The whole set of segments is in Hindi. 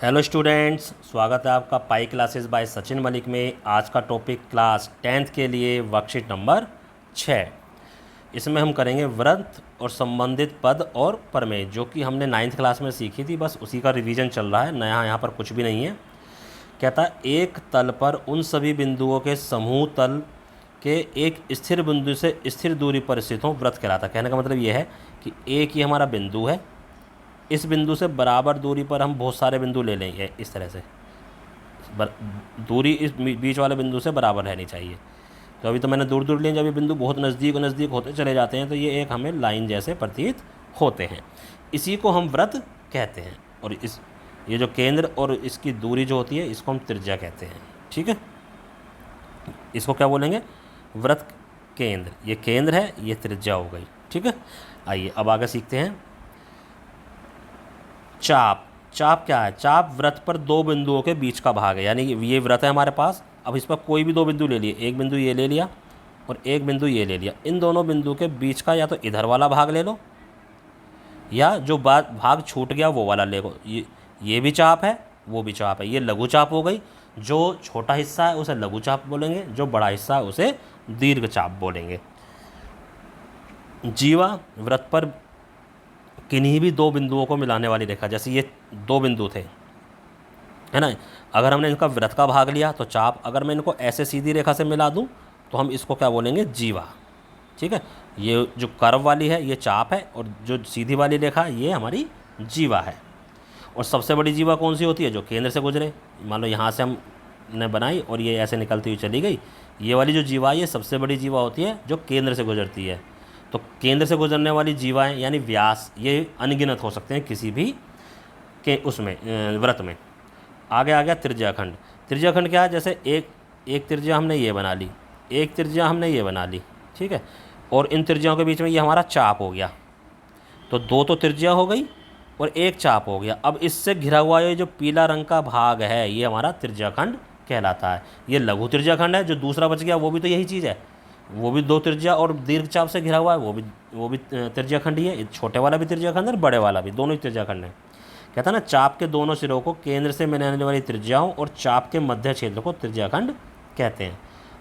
हेलो स्टूडेंट्स, स्वागत है आपका pi classes bye Sachin Malik में। आज का टॉपिक क्लास 10th के लिए वर्कशीट नंबर 6। इसमें हम करेंगे वृत्त और संबंधित पद और प्रमेय, जो कि हमने 9th क्लास में सीखी थी। बस उसी का रिवीजन चल रहा है, नया यहाँ पर कुछ भी नहीं है। कहता है एक तल पर उन सभी बिंदुओं के समूह तल के एक स्थिर बिंदु से स्थिर दूरी पर स्थित हों वृत्त कहलाता है। कहने का मतलब ये है कि एक ही हमारा बिंदु है, इस बिंदु से बराबर दूरी पर हम बहुत सारे बिंदु ले लेंगे। इस तरह से दूरी इस बीच वाले बिंदु से बराबर रहनी चाहिए। तो अभी तो मैंने दूर दूर लिए, जब ये बिंदु बहुत नज़दीक नज़दीक होते चले जाते हैं तो ये एक हमें लाइन जैसे प्रतीत होते हैं। इसी को हम वृत्त कहते हैं। और ये जो केंद्र और इसकी दूरी जो होती है, इसको हम त्रिज्या कहते हैं। ठीक है, इसको क्या बोलेंगे? वृत्त केंद्र। ये केंद्र है, ये त्रिज्या हो गई। ठीक है, आइए अब आगे सीखते हैं। चाप। चाप क्या है? चाप वृत्त पर दो बिंदुओं के बीच का भाग है। यानी ये वृत्त है हमारे पास, अब इस पर कोई भी दो बिंदु ले लिए, एक बिंदु ये ले लिया और एक बिंदु ये ले लिया। इन दोनों बिंदु के बीच का या तो इधर वाला भाग ले लो, या जो भाग छूट गया वो वाला ले लो। ये भी चाप है, वो भी चाप है। ये लघु चाप हो गई। जो छोटा हिस्सा है उसे लघु चाप बोलेंगे, जो बड़ा हिस्सा है उसे दीर्घ चाप बोलेंगे। जीवा वृत्त पर किन्हीं भी दो बिंदुओं को मिलाने वाली रेखा। जैसे ये दो बिंदु थे, है ना, अगर हमने इनका वृत्त का भाग लिया तो चाप। अगर मैं इनको ऐसे सीधी रेखा से मिला दूं तो हम इसको क्या बोलेंगे? जीवा। ठीक है, ये जो कर्व वाली है ये चाप है, और जो सीधी वाली रेखा ये हमारी जीवा है। और सबसे बड़ी जीवा कौन सी होती है? जो केंद्र से गुजरे। मान लो यहाँ से हमने बनाई और ये ऐसे निकलती हुई चली गई, ये वाली जो जीवा ये सबसे बड़ी जीवा होती है जो केंद्र से गुजरती है। तो केंद्र से गुजरने वाली जीवाएं यानी व्यास, ये अनगिनत हो सकते हैं किसी भी के उसमें वृत्त में। आगे आ गया त्रिज्याखंड। त्रिज्याखंड क्या है? जैसे एक त्रिज्या हमने ये बना ली, एक त्रिज्या हमने ये बना ली। ठीक है, और इन त्रिज्याओं के बीच में ये हमारा चाप हो गया। तो दो तो त्रिज्या हो गई और एक चाप हो गया। अब इससे घिरा हुआ ये जो पीला रंग का भाग है ये हमारा त्रिज्याखंड कहलाता है। ये लघु त्रिज्याखंड है। जो दूसरा बच गया वो भी तो यही चीज़ है, वो भी दो त्रिज्या और दीर्घ चाप से घिरा हुआ है, वो भी त्रिज्याखंड ही है। छोटे वाला भी त्रिज्याखंड है और बड़े वाला भी, दोनों ही त्रिज्याखंड है। कहता है ना, चाप के दोनों सिरों को केंद्र से मिलाने वाली त्रिज्याओं और चाप के मध्य क्षेत्र को त्रिज्याखंड कहते हैं।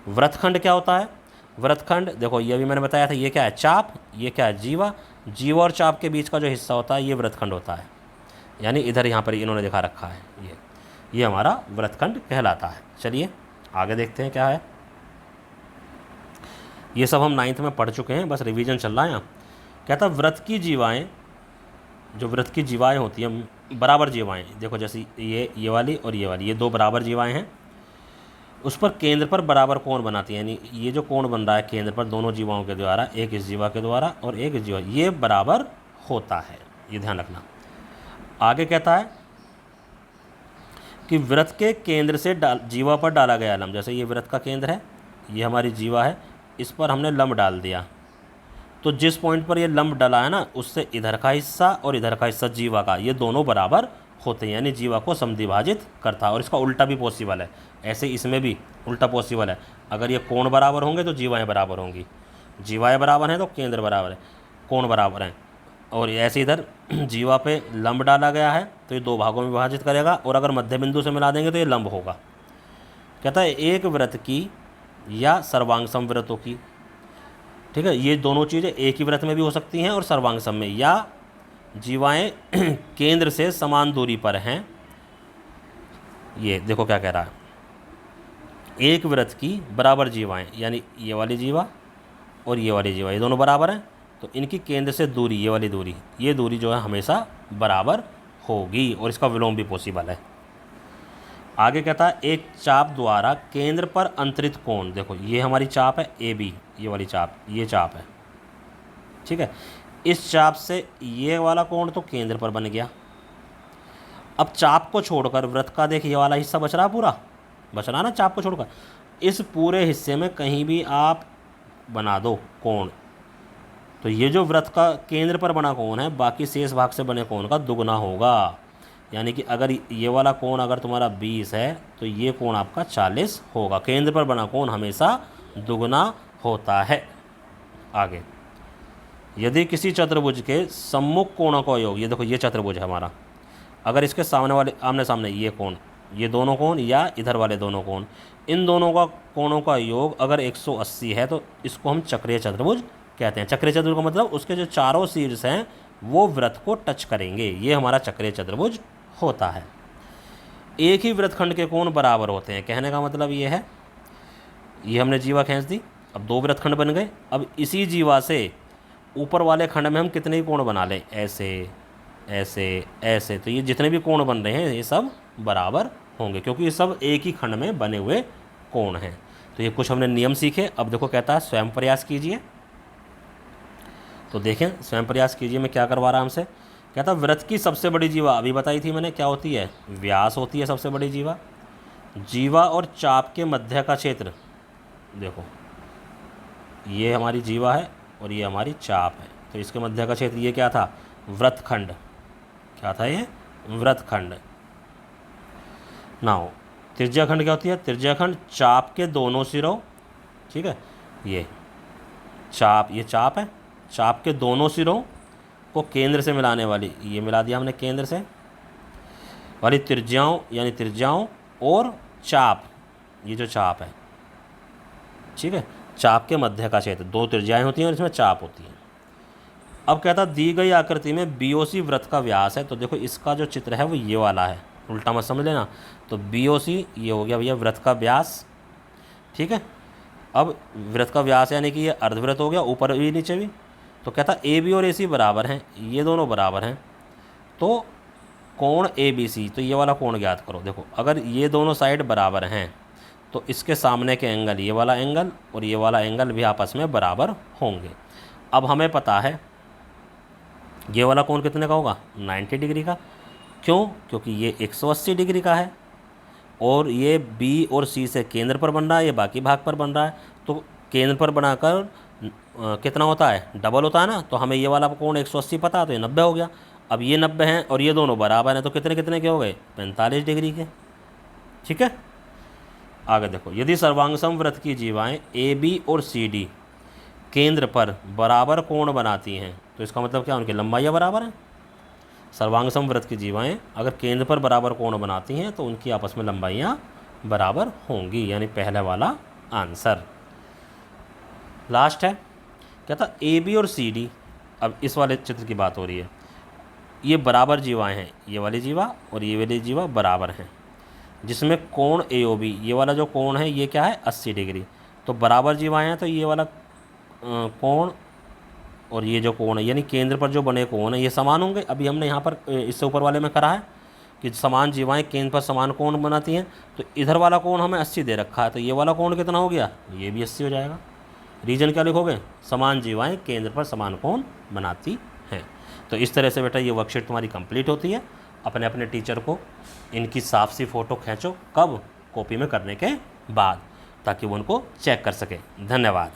वृत्तखंड क्या होता है? वृत्तखंड देखो, ये भी मैंने बताया था, ये क्या है? चाप। ये क्या है? जीवा। जीवा और चाप के बीच का जो हिस्सा होता है ये वृत्तखंड होता है। यानी इधर यहाँ पर इन्होंने दिखा रखा है, ये हमारा वृत्तखंड कहलाता है। चलिए आगे देखते हैं क्या है। ये सब हम 9th में पढ़ चुके हैं, बस रिवीजन चल रहा है यहाँ। कहता है वृत्त की जीवाएँ, जो वृत्त की जीवाएँ होती हैं, बराबर जीवाएँ। देखो जैसे ये वाली और ये दो बराबर जीवाएँ हैं, उस पर केंद्र पर बराबर कोण बनाती हैं। यानी ये जो कोण बन रहा है केंद्र पर दोनों जीवाओं के द्वारा, एक इस जीवा के द्वारा और एक इस जीवा, ये बराबर होता है, ये ध्यान रखना। आगे कहता है कि वृत्त के केंद्र से जीवा पर डाला गया लंब। जैसे ये वृत्त का केंद्र है, ये हमारी जीवा है, इस पर हमने लंब डाल दिया, तो जिस पॉइंट पर ये लंब डला है ना, उससे इधर का हिस्सा और इधर का हिस्सा जीवा का, ये दोनों बराबर होते हैं, यानी जीवा को समद्विभाजित करता है। और इसका उल्टा भी पॉसिबल है, ऐसे इसमें भी उल्टा पॉसिबल है। अगर ये कोण बराबर होंगे तो जीवाएँ बराबर होंगी, जीवाएँ बराबर हैं तो केंद्र बराबर है, कोण बराबर हैं। और ऐसे इधर जीवा पे लंब डाला गया है तो ये दो भागों में विभाजित करेगा, और अगर मध्य बिंदु से मिला देंगे तो ये लंब होगा। कहता है एक वृत्त की या सर्वांग समवृत्तों की, ठीक है, ये दोनों चीज़ें एक ही वृत्त में भी हो सकती हैं और सर्वांग सम में, या जीवाएं केंद्र से समान दूरी पर हैं। ये देखो क्या कह रहा है, एक वृत्त की बराबर जीवाएं, यानी ये वाली जीवा और ये वाली जीवा, ये दोनों बराबर हैं, तो इनकी केंद्र से दूरी, ये वाली दूरी, ये दूरी जो है हमेशा बराबर होगी, और इसका विलोम भी पॉसिबल है। आगे कहता है एक चाप द्वारा केंद्र पर अंतरित कोण। देखो ये हमारी चाप है ए बी, ये वाली चाप, ये चाप है, ठीक है। इस चाप से ये वाला कोण तो केंद्र पर बन गया। अब चाप को छोड़कर वृत्त का देख, ये वाला हिस्सा बच रहा, पूरा बच रहा ना चाप को छोड़कर, इस पूरे हिस्से में कहीं भी आप बना दो कोण, तो ये जो वृत्त का केंद्र पर बना कोण है बाकी शेष भाग से बने कोण का दुगना होगा। यानी कि अगर ये वाला कोण अगर तुम्हारा 20 है तो ये कोण आपका 40 होगा। केंद्र पर बना कोण हमेशा दुगना होता है। आगे, यदि किसी चतुर्भुज के सम्मुख कोणों का योग, ये देखो ये चतुर्भुज है हमारा, अगर इसके सामने वाले आमने सामने ये कोण, ये दोनों कोण या इधर वाले दोनों कोण, इन दोनों का कोणों का योग अगर 180 है तो इसको हम चक्रीय चतुर्भुज कहते हैं। चक्रीय चतुर्भुज का मतलब उसके जो चारों शीर्ष हैं वो वृत्त को टच करेंगे, ये हमारा चक्रीय चतुर्भुज होता है। एक ही वृत्तखंड के कोण बराबर होते हैं, कहने का मतलब ये है, ये हमने जीवा खींच दी, अब 2 वृत्तखंड बन गए। अब इसी जीवा से ऊपर वाले खंड में हम कितने ही कोण बना लें, ऐसे ऐसे ऐसे, तो ये जितने भी कोण बन रहे हैं ये सब बराबर होंगे, क्योंकि ये सब एक ही खंड में बने हुए कोण हैं। तो ये कुछ हमने नियम सीखे। अब देखो कहता है स्वयं प्रयास कीजिए, तो देखें स्वयं प्रयास कीजिए में क्या करवा रहा हमसे, कहता वृत्त की सबसे बड़ी जीवा अभी बताई थी मैंने क्या होती है, व्यास होती है सबसे बड़ी जीवा। जीवा और चाप के मध्य का क्षेत्र, देखो ये हमारी जीवा है और ये हमारी चाप है, तो इसके मध्य का क्षेत्र ये क्या था, वृत्तखंड, क्या था ये, वृत्तखंड। नाउ त्रिज्याखंड क्या होती है, त्रिज्याखंड चाप के दोनों सिरों, ठीक है, ये चाप, ये चाप है, चाप के दोनों सिरों को केंद्र से मिलाने वाली, ये मिला दिया हमने केंद्र से वाली त्रिज्याओं, यानी त्रिज्याओं और चाप, ये जो चाप है, ठीक है, चाप के मध्य का क्षेत्र, 2 त्रिज्याएं होती हैं और इसमें चाप होती है। अब कहता दी गई आकृति में बीओसी वृत्त का व्यास है, तो देखो इसका जो चित्र है वो ये वाला है, उल्टा मत समझ लेना। तो बीओसी ये हो गया भैया वृत्त का व्यास, ठीक है। अब वृत्त का व्यास यानी कि ये अर्धवृत्त हो गया, ऊपर भी नीचे भी। तो कहता ए बी और ए सी बराबर हैं, ये दोनों बराबर हैं, तो कोण ए बी सी, तो ये वाला कोण ज्ञात करो। देखो अगर ये दोनों साइड बराबर हैं तो इसके सामने के एंगल, ये वाला एंगल और ये वाला एंगल भी आपस में बराबर होंगे। अब हमें पता है ये वाला कोण कितने का होगा, 90 डिग्री का। क्यों, क्योंकि ये 180 डिग्री का है और ये बी और सी से केंद्र पर बन रहा है, ये बाकी भाग पर बन रहा है, तो केंद्र पर बनाकर कितना होता है, डबल होता है ना। तो हमें ये वाला कोण 180 पता है, तो ये 90 हो गया। अब ये 90 हैं और ये दोनों बराबर हैं, तो कितने कितने के हो गए, 45 डिग्री के, ठीक है। आगे देखो, यदि सर्वांगसम वृत्त की जीवाएं ए बी और सी डी केंद्र पर बराबर कोण बनाती हैं, तो इसका मतलब क्या, उनकी लंबाइयाँ बराबर हैं। सर्वांगसम वृत्त की जीवाएं अगर केंद्र पर बराबर कोण बनाती हैं तो उनकी आपस में लंबाइयाँ बराबर होंगी, यानी पहले वाला आंसर। लास्ट है, कहता ए बी और सी डी, अब इस वाले चित्र की बात हो रही है, ये बराबर जीवाएं हैं, ये वाली जीवा और ये वाली जीवा बराबर हैं, जिसमें कोण ए ओ बी, ये वाला जो कोण है ये क्या है, 80 डिग्री। तो बराबर जीवाएं हैं तो ये वाला कोण और ये जो कोण है, यानी केंद्र पर जो बने कोण है ये समान होंगे। अभी हमने यहाँ पर इससे ऊपर वाले में करा है कि समान जीवाएं केंद्र पर समान कोण बनाती हैं, तो इधर वाला कोण हमें 80 दे रखा है, तो ये वाला कोण कितना हो गया, ये भी 80 हो जाएगा। रीजन क्या लिखोगे, समान जीवाएं केंद्र पर समान कोण बनाती हैं। तो इस तरह से बेटा ये वर्कशीट तुम्हारी कंप्लीट होती है। अपने अपने टीचर को इनकी साफ सी फ़ोटो खींचो, कब, कॉपी में करने के बाद, ताकि वो उनको चेक कर सके। धन्यवाद।